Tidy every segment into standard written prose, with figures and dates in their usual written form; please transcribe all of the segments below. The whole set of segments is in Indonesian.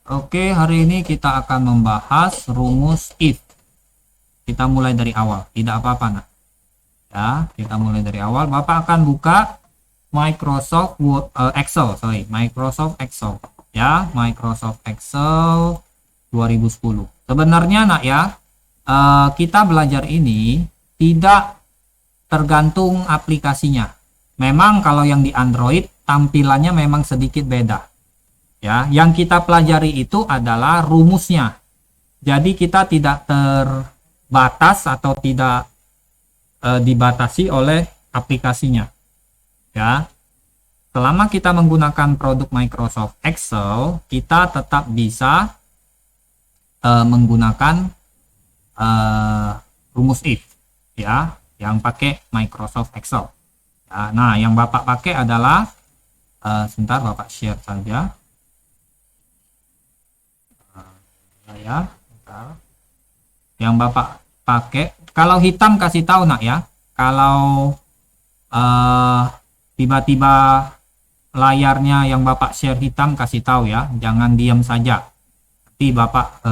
Oke, hari ini kita akan membahas rumus if. Kita mulai dari awal, tidak apa-apa nah. Ya, kita mulai dari awal. Bapak akan buka Microsoft Excel, Microsoft Excel. Ya, Microsoft Excel 2010. Sebenarnya nak ya, kita belajar ini tidak tergantung aplikasinya. Memang kalau yang di Android tampilannya memang sedikit beda. Ya, yang kita pelajari itu adalah rumusnya. Jadi kita tidak terbatas atau tidak dibatasi oleh aplikasinya. Ya. Selama kita menggunakan produk Microsoft Excel, kita tetap bisa menggunakan rumus if, ya, yang pakai Microsoft Excel. Ya, nah, yang Bapak pakai adalah sebentar Bapak share saja. Ya, bentar. Yang Bapak pakai, kalau hitam kasih tahu nak ya. Kalau tiba-tiba layarnya yang Bapak share hitam kasih tahu ya, jangan diam saja. Nanti Bapak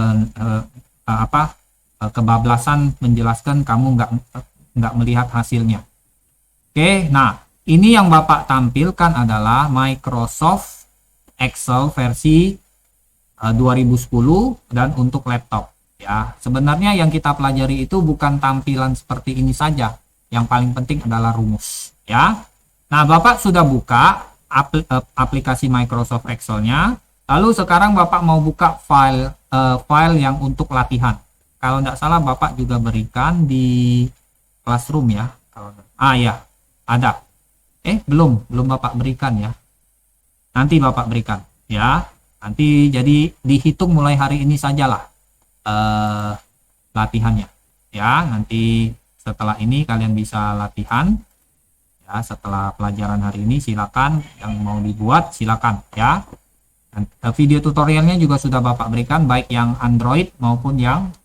kebablasan menjelaskan, kamu nggak melihat hasilnya. Oke, nah ini yang Bapak tampilkan adalah Microsoft Excel versi 2010 dan untuk laptop. Ya, sebenarnya yang kita pelajari itu bukan tampilan seperti ini saja. Yang paling penting adalah rumus. Ya, nah Bapak sudah buka aplikasi Microsoft Excel-nya. Lalu sekarang Bapak mau buka file yang untuk latihan. Kalau tidak salah Bapak juga berikan di Classroom ya. Ya, ada. Belum Bapak berikan ya. Nanti Bapak berikan ya. Nanti jadi dihitung mulai hari ini sajalah latihannya. Ya, nanti setelah ini kalian bisa latihan. Ya, setelah pelajaran hari ini silakan yang mau dibuat silakan ya. Video tutorialnya juga sudah Bapak berikan baik yang Android maupun yang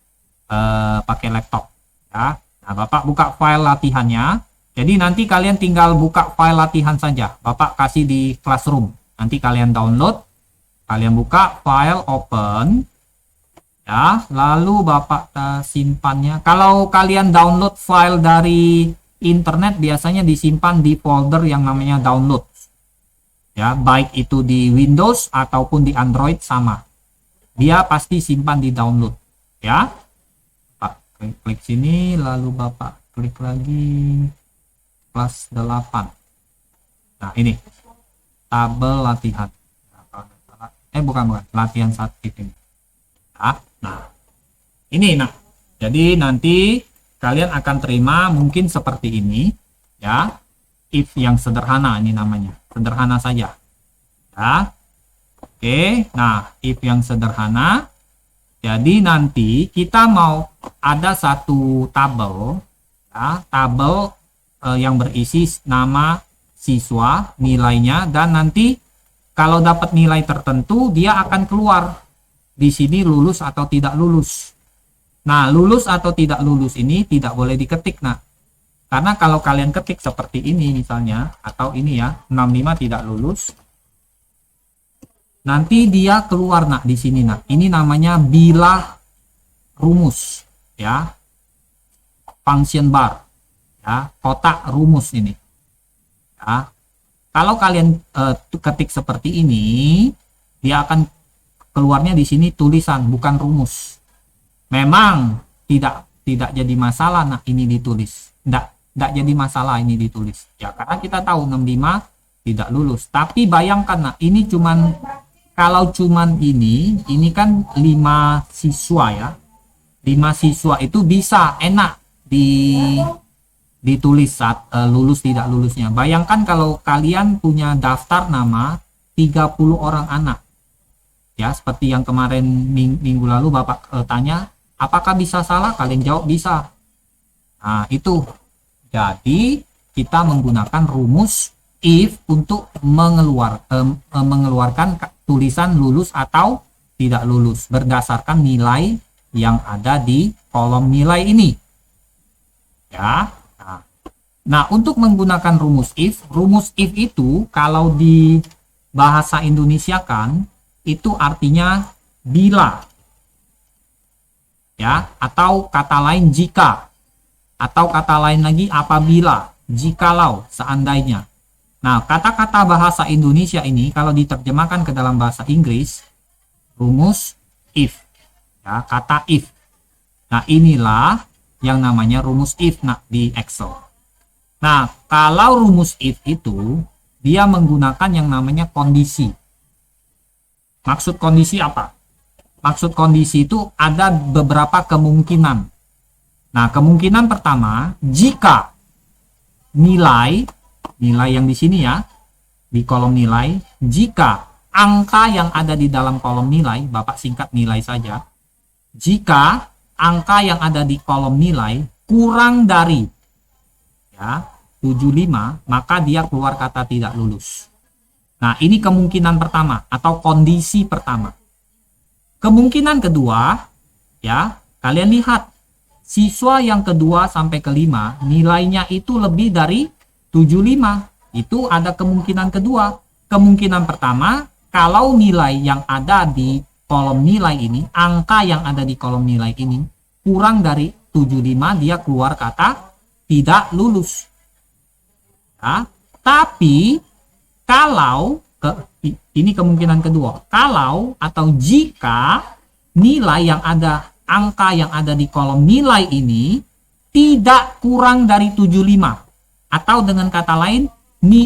pakai laptop ya. Nah, Bapak buka file latihannya. Jadi nanti kalian tinggal buka file latihan saja. Bapak kasih di Classroom. Nanti kalian download, kalian buka file open ya, lalu Bapak simpannya. Kalau kalian download file dari internet biasanya disimpan di folder yang namanya download. Ya, baik itu di Windows ataupun di Android sama. Dia pasti simpan di download. Ya. Bapak klik sini, lalu Bapak klik lagi kelas 8. Nah, ini tabel latihan. Bukan, latihan 1 ini. Nah, ini nah. Jadi nanti kalian akan terima mungkin seperti ini ya. If yang sederhana ini namanya. Sederhana saja. Ya. Oke, nah, if yang sederhana. Jadi nanti kita mau ada satu tabel ya, tabel yang berisi nama siswa, nilainya, dan nanti kalau dapat nilai tertentu dia akan keluar di sini lulus atau tidak lulus. Nah, lulus atau tidak lulus ini tidak boleh diketik nah. Karena kalau kalian ketik seperti ini misalnya, atau ini ya, 65 tidak lulus. Nanti dia keluar nah di sini nah. Ini namanya bilah rumus ya. Function bar ya, kotak rumus ini. Ya. Kalau kalian ketik seperti ini, dia akan keluarnya di sini tulisan bukan rumus. Memang tidak jadi masalah nah ini ditulis. Tidak jadi masalah ini ditulis. Ya, karena kita tahu 65 tidak lulus. Tapi bayangkan nah, ini cuman kalau cuman ini kan 5 siswa ya. 5 siswa itu bisa enak ditulis saat lulus tidak lulusnya. Bayangkan kalau kalian punya daftar nama 30 orang anak. Ya, seperti yang kemarin minggu lalu Bapak tanya, apakah bisa salah? Kalian jawab bisa. Nah, itu. Jadi, kita menggunakan rumus if untuk mengeluarkan tulisan lulus atau tidak lulus berdasarkan nilai yang ada di kolom nilai ini. Ya. Nah, untuk menggunakan rumus if itu kalau di bahasa Indonesia kan itu artinya bila. Ya, atau kata lain jika. Atau kata lain lagi apabila, jikalau, seandainya. Nah, kata-kata bahasa Indonesia ini kalau diterjemahkan ke dalam bahasa Inggris, rumus if. Ya, kata if. Nah, inilah yang namanya rumus if di Excel. Nah, kalau rumus if itu, dia menggunakan yang namanya kondisi. Maksud kondisi apa? Maksud kondisi itu ada beberapa kemungkinan. Nah, kemungkinan pertama, jika nilai yang di sini ya, di kolom nilai, jika angka yang ada di dalam kolom nilai, Bapak singkat nilai saja, jika angka yang ada di kolom nilai kurang dari ya 75, maka dia keluar kata tidak lulus. Nah, ini kemungkinan pertama atau kondisi pertama. Kemungkinan kedua, ya, kalian lihat, siswa yang kedua sampai kelima, nilainya itu lebih dari 75. Itu ada kemungkinan kedua. Kemungkinan pertama, kalau nilai yang ada di kolom nilai ini, angka yang ada di kolom nilai ini, kurang dari 75, dia keluar kata tidak lulus. Ya, tapi, kalau ini kemungkinan kedua. Kalau atau jika nilai yang ada, angka yang ada di kolom nilai ini tidak kurang dari 75. Atau dengan kata lain,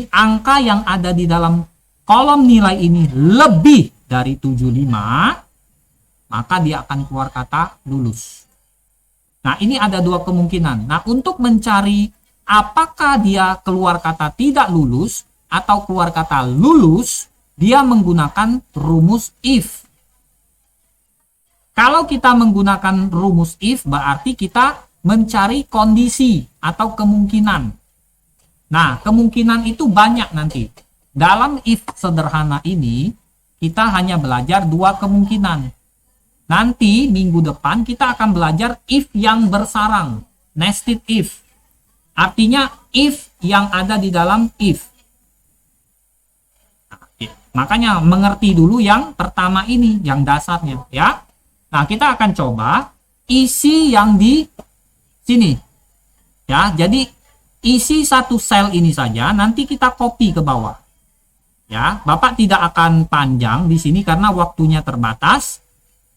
angka yang ada di dalam kolom nilai ini lebih dari 75, maka dia akan keluar kata lulus. Nah, ini ada dua kemungkinan. Nah, untuk mencari apakah dia keluar kata tidak lulus atau keluar kata lulus, dia menggunakan rumus if. Kalau kita menggunakan rumus if, berarti kita mencari kondisi atau kemungkinan. Nah, kemungkinan itu banyak nanti. Dalam if sederhana ini, kita hanya belajar dua kemungkinan. Nanti, minggu depan, kita akan belajar if yang bersarang. Nested if. Artinya, if yang ada di dalam if. Makanya mengerti dulu yang pertama ini, yang dasarnya, ya. Nah, kita akan coba isi yang di sini. Ya, jadi isi satu sel ini saja, nanti kita copy ke bawah. Ya, Bapak tidak akan panjang di sini karena waktunya terbatas.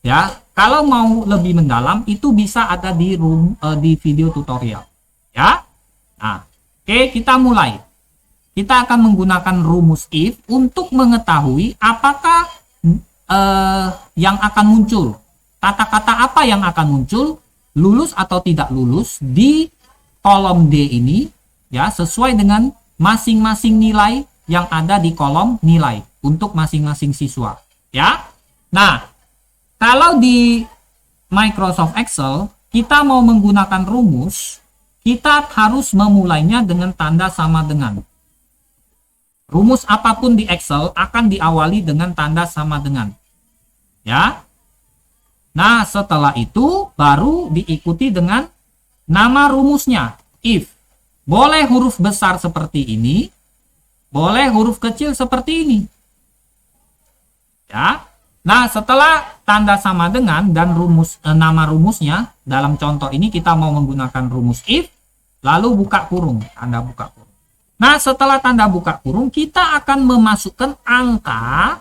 Ya, kalau mau lebih mendalam itu bisa ada di video tutorial. Ya. Nah, oke, kita mulai. Kita akan menggunakan rumus if untuk mengetahui apakah yang akan muncul. Kata-kata apa yang akan muncul, lulus atau tidak lulus di kolom D ini, ya, sesuai dengan masing-masing nilai yang ada di kolom nilai untuk masing-masing siswa. Ya. Nah, kalau di Microsoft Excel, kita mau menggunakan rumus, kita harus memulainya dengan tanda sama dengan. Rumus apapun di Excel akan diawali dengan tanda sama dengan. Ya. Nah, setelah itu baru diikuti dengan nama rumusnya, if. Boleh huruf besar seperti ini, boleh huruf kecil seperti ini. Ya. Nah, setelah tanda sama dengan dan nama rumusnya, dalam contoh ini kita mau menggunakan rumus if, lalu buka kurung, tanda buka kurung. Nah, setelah tanda buka kurung, kita akan memasukkan angka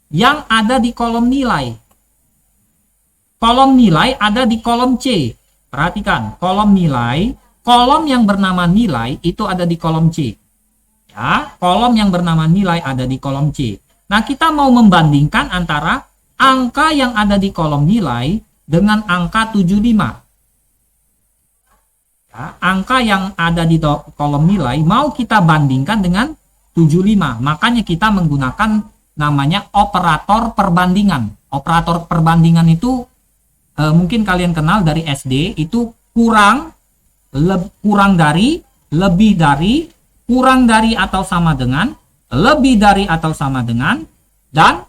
yang ada di kolom nilai. Kolom nilai ada di kolom C. Perhatikan, kolom nilai, kolom yang bernama nilai itu ada di kolom C. Ya, kolom yang bernama nilai ada di kolom C. Nah, kita mau membandingkan antara angka yang ada di kolom nilai dengan angka 75. Ya, angka yang ada di kolom nilai mau kita bandingkan dengan 75. Makanya kita menggunakan namanya operator perbandingan. Operator perbandingan itu mungkin kalian kenal dari SD, itu kurang dari, lebih dari, kurang dari atau sama dengan, lebih dari atau sama dengan, dan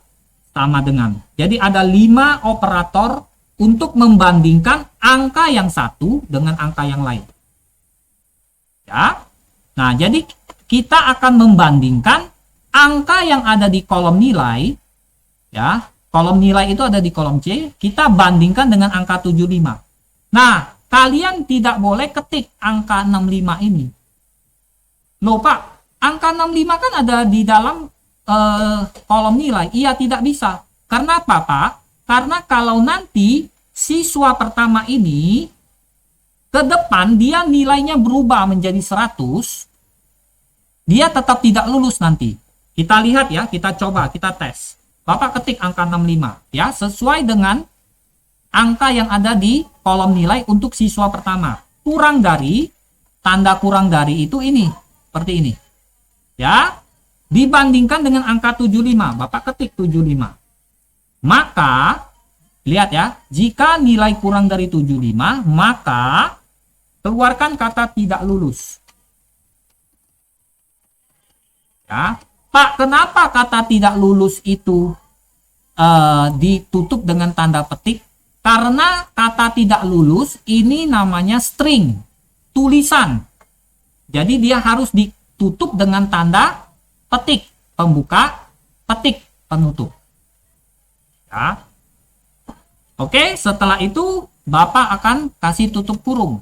sama dengan. Jadi ada 5 operator untuk membandingkan angka yang satu dengan angka yang lain. Ya. Nah, jadi kita akan membandingkan angka yang ada di kolom nilai, ya, kolom nilai itu ada di kolom C, kita bandingkan dengan angka 75. Nah, kalian tidak boleh ketik angka 65 ini. Loh Pak, angka 65 kan ada di dalam kolom nilai. Iya, tidak bisa. Karena apa Pak? Karena kalau nanti siswa pertama ini ke depan dia nilainya berubah menjadi 100, dia tetap tidak lulus nanti. Kita lihat ya, kita coba, kita tes. Bapak ketik angka 65 ya, sesuai dengan angka yang ada di kolom nilai untuk siswa pertama. Kurang dari, tanda kurang dari itu ini, seperti ini. Ya, dibandingkan dengan angka 75, Bapak ketik 75. Maka, lihat ya, jika nilai kurang dari 75, maka keluarkan kata tidak lulus. Ya, Pak, kenapa kata tidak lulus itu ditutup dengan tanda petik? Karena kata tidak lulus ini namanya string, tulisan. Jadi dia harus ditutup dengan tanda petik, pembuka, petik, penutup. Ya. Oke, setelah itu Bapak akan kasih tutup kurung.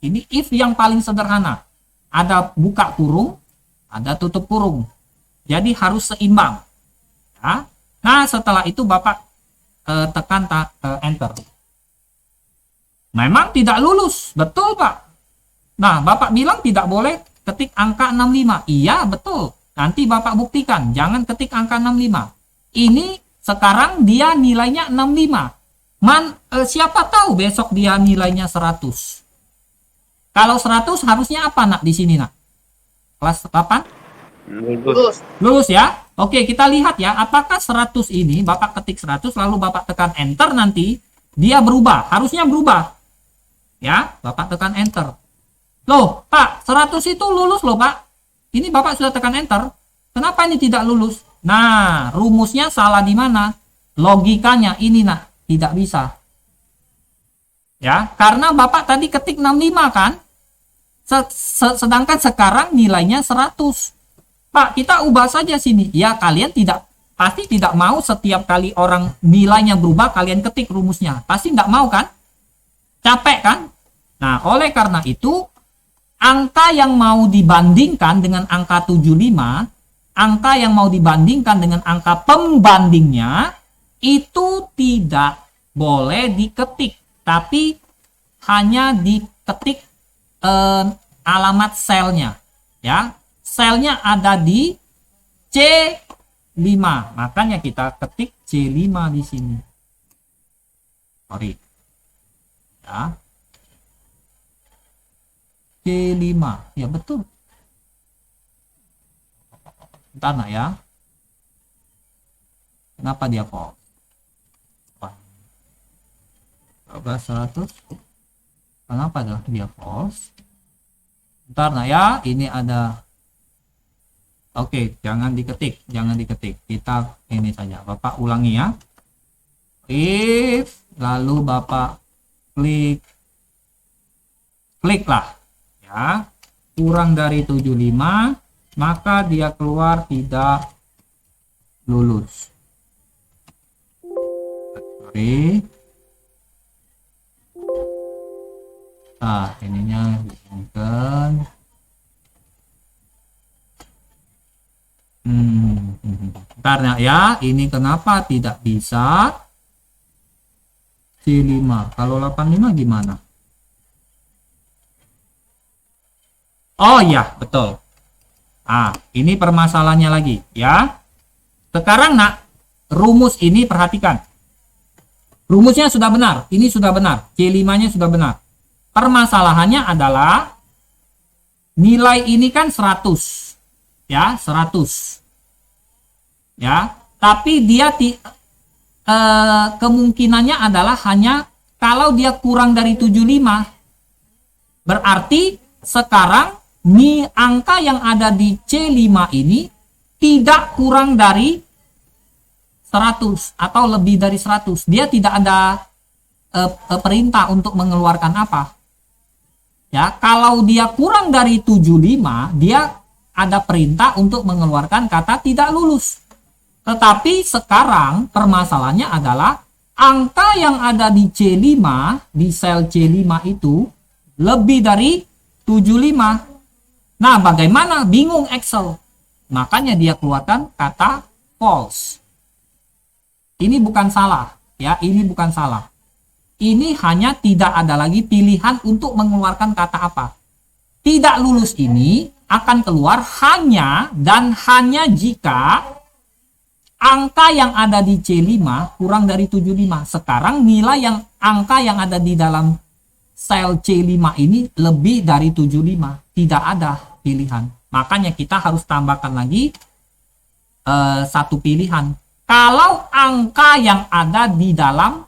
Ini if yang paling sederhana. Ada buka kurung, ada tutup kurung. Jadi harus seimbang. Ya. Nah, setelah itu Bapak tekan enter. Memang tidak lulus, betul Pak. Nah, Bapak bilang tidak boleh ketik angka 65. Iya, betul. Nanti Bapak buktikan, jangan ketik angka 65. Ini sekarang dia nilainya 65. Siapa tahu besok dia nilainya 100. Kalau 100 harusnya apa nak di sini nak? Kelas 8? Lulus ya. Oke, kita lihat ya, apakah 100 ini Bapak ketik 100 lalu Bapak tekan enter, nanti dia berubah, harusnya berubah. Ya, Bapak tekan enter. Loh, Pak, 100 itu lulus loh, Pak. Ini Bapak sudah tekan enter. Kenapa ini tidak lulus? Nah, rumusnya salah di mana? Logikanya ini nak, tidak bisa. Ya, karena Bapak tadi ketik 65 kan? Sedangkan sekarang nilainya 100. Pak, kita ubah saja sini. Ya, kalian pasti tidak mau setiap kali orang nilainya berubah, kalian ketik rumusnya. Pasti tidak mau kan? Capek kan? Nah, oleh karena itu, angka yang mau dibandingkan dengan angka 75, angka yang mau dibandingkan dengan angka pembandingnya, itu tidak boleh diketik. Tapi hanya diketik alamat selnya. Ya. Selnya ada di C5, makanya kita ketik C5 di sini. Sorry. Ya. C5, ya betul. Bentar nak ya. Kenapa dia false? 100. Kenapa dia false? Bentar nak ya, ini ada. Oke, jangan diketik. Kita ini saja. Bapak ulangi ya. If, lalu Bapak klik lah. Ya. Kurang dari 75, maka dia keluar tidak lulus. Sorry. Nah, ininya disini. Bentar ya, ini kenapa tidak bisa C5? Kalau 85 gimana? Oh iya, betul. Ini permasalahannya lagi ya. Sekarang nak, rumus ini perhatikan. Rumusnya sudah benar, ini sudah benar, C5-nya sudah benar. Permasalahannya adalah nilai ini kan 100. Ya, 100. Ya, tapi dia kemungkinannya adalah hanya kalau dia kurang dari 75. Berarti sekarang angka yang ada di C5 ini tidak kurang dari 100 atau lebih dari 100. Dia tidak ada perintah untuk mengeluarkan apa. Ya, kalau dia kurang dari 75, dia ada perintah untuk mengeluarkan kata tidak lulus. Tetapi sekarang permasalahannya adalah angka yang ada di C5, di sel C5 itu lebih dari 75. Nah, bagaimana? Bingung Excel. Makanya dia keluarkan kata false. Ini bukan salah, ya, ini bukan salah. Ini hanya tidak ada lagi pilihan untuk mengeluarkan kata apa. Tidak lulus ini akan keluar hanya dan hanya jika angka yang ada di C5 kurang dari 75. Sekarang nilai angka yang ada di dalam sel C5 ini lebih dari 75. Tidak ada pilihan. Makanya kita harus tambahkan lagi satu pilihan. Kalau angka yang ada di dalam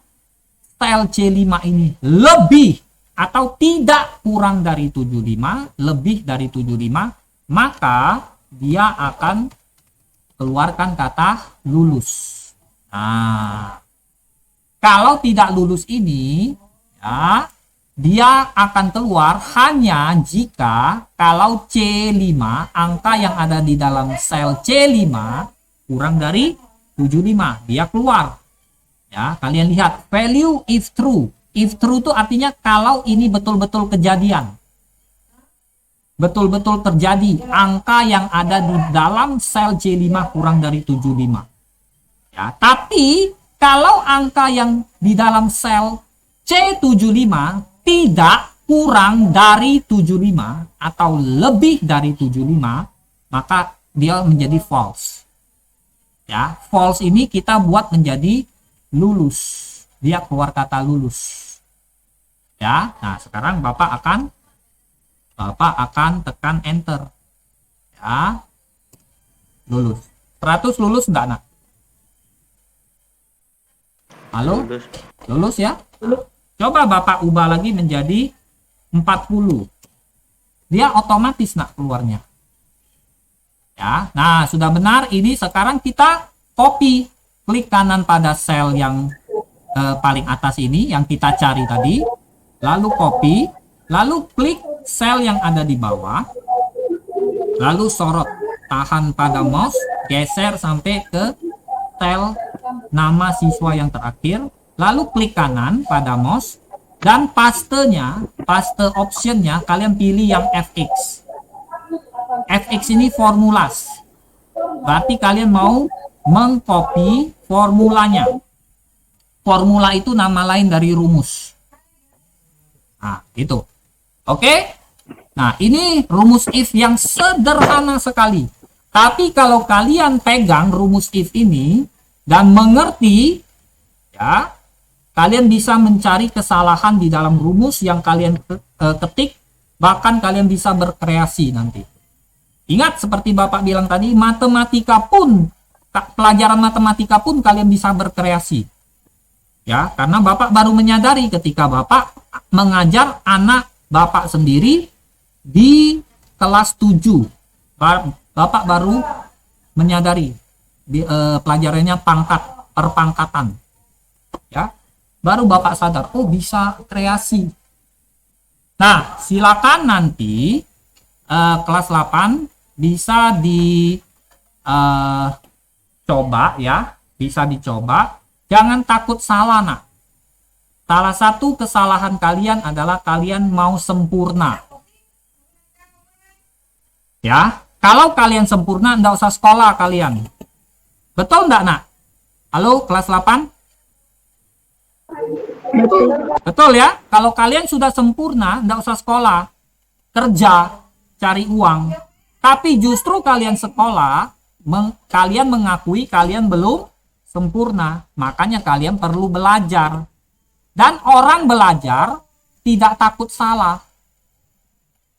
sel C5 ini lebih atau tidak kurang dari 75, lebih dari 75, maka dia akan keluarkan kata lulus. Nah, kalau tidak lulus ini, ya, dia akan keluar hanya jika kalau C5, angka yang ada di dalam sel C5 kurang dari 75, dia keluar. Ya, kalian lihat value if true. If true itu artinya kalau ini betul-betul kejadian. Betul-betul terjadi angka yang ada di dalam sel C5 kurang dari 75. Ya, tapi kalau angka yang di dalam sel C75 tidak kurang dari 75 atau lebih dari 75, maka dia menjadi false. Ya, false ini kita buat menjadi lulus. Dia keluar kata lulus. Ya, nah sekarang Bapak akan tekan enter. Ya. Lulus. 100 lulus enggak, Nak? Halo? Lulus ya? Coba Bapak ubah lagi menjadi 40. Dia otomatis, Nak, keluarnya. Ya. Nah, sudah benar. Ini sekarang kita copy. Klik kanan pada sel yang paling atas ini yang kita cari tadi. Lalu copy. Lalu klik sel yang ada di bawah, lalu sorot, tahan pada mouse, geser sampai ke sel nama siswa yang terakhir, lalu klik kanan pada mouse, dan paste optionnya kalian pilih yang FX. FX ini formulas, berarti kalian mau mengcopy formulanya. Formula itu nama lain dari rumus. Nah, itu. Oke, nah ini rumus if yang sederhana sekali. Tapi kalau kalian pegang rumus if ini dan mengerti, ya, kalian bisa mencari kesalahan di dalam rumus yang kalian ketik, bahkan kalian bisa berkreasi nanti. Ingat seperti Bapak bilang tadi, matematika pun, pelajaran matematika pun kalian bisa berkreasi. Ya, karena Bapak baru menyadari ketika Bapak mengajar anak Bapak sendiri di kelas 7. Bapak baru menyadari pelajarannya perpangkatan. Ya. Baru Bapak sadar, oh bisa kreasi. Nah, silakan nanti kelas 8 bisa dicoba ya, bisa dicoba. Jangan takut salah, Nak. Salah satu kesalahan kalian adalah kalian mau sempurna. Ya, kalau kalian sempurna, enggak usah sekolah kalian. Betul enggak, Nak? Halo, kelas 8? Betul ya? Kalau kalian sudah sempurna, enggak usah sekolah. Kerja, cari uang. Tapi justru kalian sekolah, kalian mengakui kalian belum sempurna. Makanya kalian perlu belajar. Dan orang belajar tidak takut salah.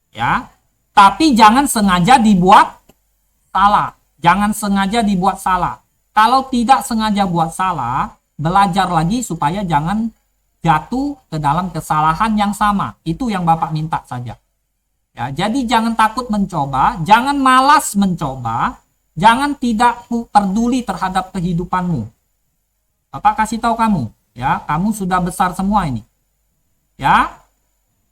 Ya. Tapi jangan sengaja dibuat salah. Jangan sengaja dibuat salah. Kalau tidak sengaja buat salah, belajar lagi supaya jangan jatuh ke dalam kesalahan yang sama. Itu yang Bapak minta saja. Ya, jadi jangan takut mencoba, jangan malas mencoba, jangan tidak peduli terhadap kehidupanmu. Bapak kasih tahu kamu. Ya, kamu sudah besar semua ini. Ya,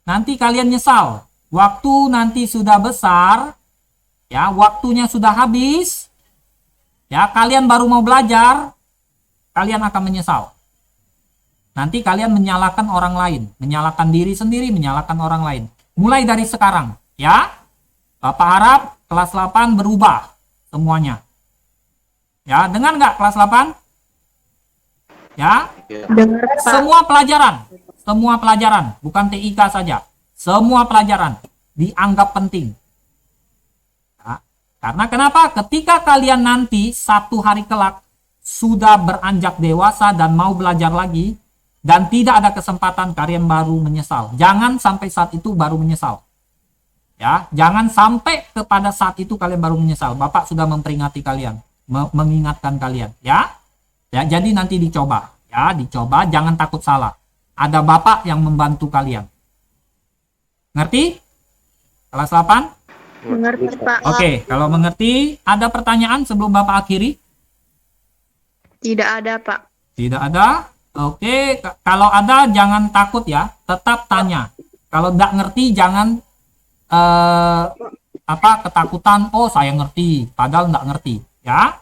nanti kalian nyesal. Waktu nanti sudah besar, ya, waktunya sudah habis. Ya, kalian baru mau belajar, kalian akan menyesal. Nanti kalian menyalahkan orang lain, menyalahkan diri sendiri, menyalahkan orang lain. Mulai dari sekarang, ya. Bapak harap kelas 8 berubah semuanya. Ya, dengar nggak kelas 8? Ya. Dengar, Pak. Semua pelajaran, bukan TIK saja. Semua pelajaran dianggap penting. Karena kenapa? Ketika kalian nanti satu hari kelak sudah beranjak dewasa dan mau belajar lagi dan tidak ada kesempatan, kalian baru menyesal. Jangan sampai saat itu baru menyesal. Ya, jangan sampai kepada saat itu kalian baru menyesal. Bapak sudah memperingati kalian, mengingatkan kalian, ya. Ya, jadi nanti dicoba, ya, dicoba, jangan takut salah. Ada Bapak yang membantu kalian. Ngerti? Kelas 8? Mengerti, Pak. Oke, kalau mengerti, ada pertanyaan sebelum Bapak akhiri? Tidak ada, Pak. Tidak ada? Oke, kalau ada jangan takut ya, tetap tanya. Kalau tidak ngerti jangan ketakutan, oh saya ngerti, padahal tidak ngerti, ya.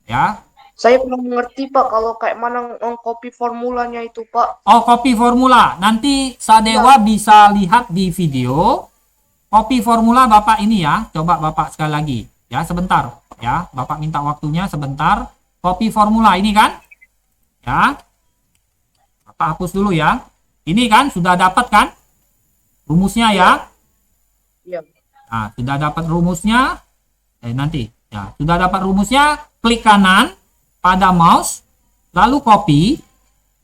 Ya. Saya belum mengerti, Pak, kalau kayak mana copy formulanya itu, Pak. Oh, copy formula. Nanti Sadewa bisa lihat di video. Copy formula Bapak ini ya. Coba Bapak sekali lagi. Ya, sebentar. Ya, Bapak minta waktunya sebentar. Copy formula ini kan? Ya. Bapak hapus dulu ya. Ini kan sudah dapat kan? Rumusnya ya. Iya. Nah, sudah dapat rumusnya. Nanti. Ya, sudah dapat rumusnya. Klik kanan pada mouse. Lalu copy.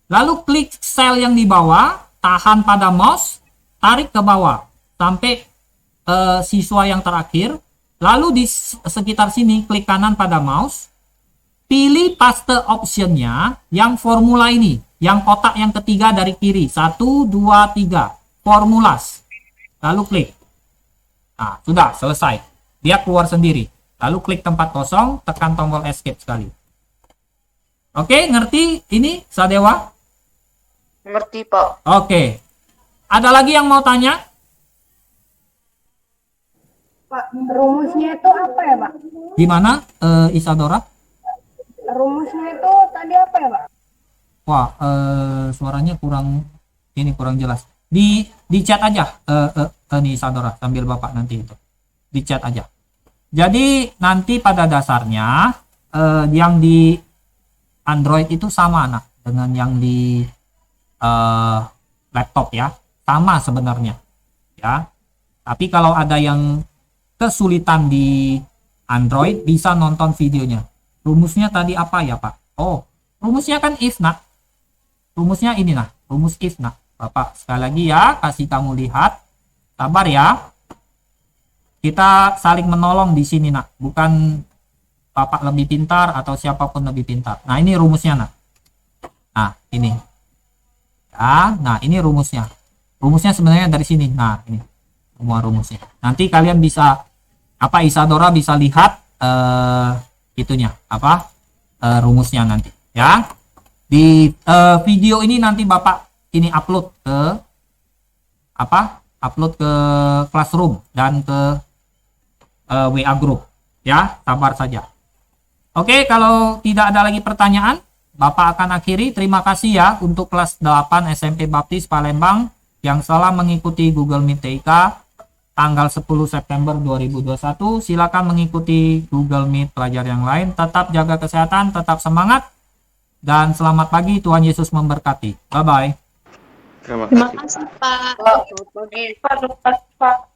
Lalu klik sel yang di bawah. Tahan pada mouse. Tarik ke bawah. Sampai siswa yang terakhir, lalu di sekitar sini klik kanan pada mouse, pilih paste optionnya yang formula ini, yang kotak yang ketiga dari kiri, 1, 2, 3, formulas, lalu klik. Nah, sudah selesai, dia keluar sendiri, lalu klik tempat kosong, tekan tombol escape sekali. Oke, ngerti ini Sadewa? Ngerti, Pak. Oke, ada lagi yang mau tanya? Pak, rumusnya itu apa ya, Pak? Gimana, Isadora? Rumusnya itu tadi apa ya, Pak? Wah, suaranya kurang jelas. Di chat aja, nih Isadora, sambil Bapak nanti itu. Di chat aja. Jadi nanti pada dasarnya yang di Android itu sama dengan yang di laptop ya, sama sebenarnya. Ya. Tapi kalau ada yang kesulitan di Android, bisa nonton videonya. Rumusnya tadi apa ya, Pak? Oh, rumusnya kan if nak. Rumusnya ini nah, rumus if nak. Bapak sekali lagi ya, kasih kamu lihat. Sabar ya. Kita saling menolong di sini nak. Bukan Bapak lebih pintar atau siapapun lebih pintar. Nah, ini rumusnya nak. Nah, ini. Ya, nah ini rumusnya. Rumusnya sebenarnya dari sini. Nah, ini semua rumusnya. Nanti kalian bisa Isadora bisa lihat itunya rumusnya nanti ya. Di video ini nanti Bapak ini upload ke Classroom dan ke WA group ya, sabar saja. Oke, kalau tidak ada lagi pertanyaan, Bapak akan akhiri. Terima kasih ya untuk kelas 8 SMP Baptis Palembang yang telah mengikuti Google Meet TIK tanggal 10 September 2021. Silakan mengikuti Google Meet pelajar yang lain. Tetap jaga kesehatan, tetap semangat, dan selamat pagi. Tuhan Yesus memberkati. Bye-bye. Terima kasih, Pak. Pak, selamat pagi. Pak,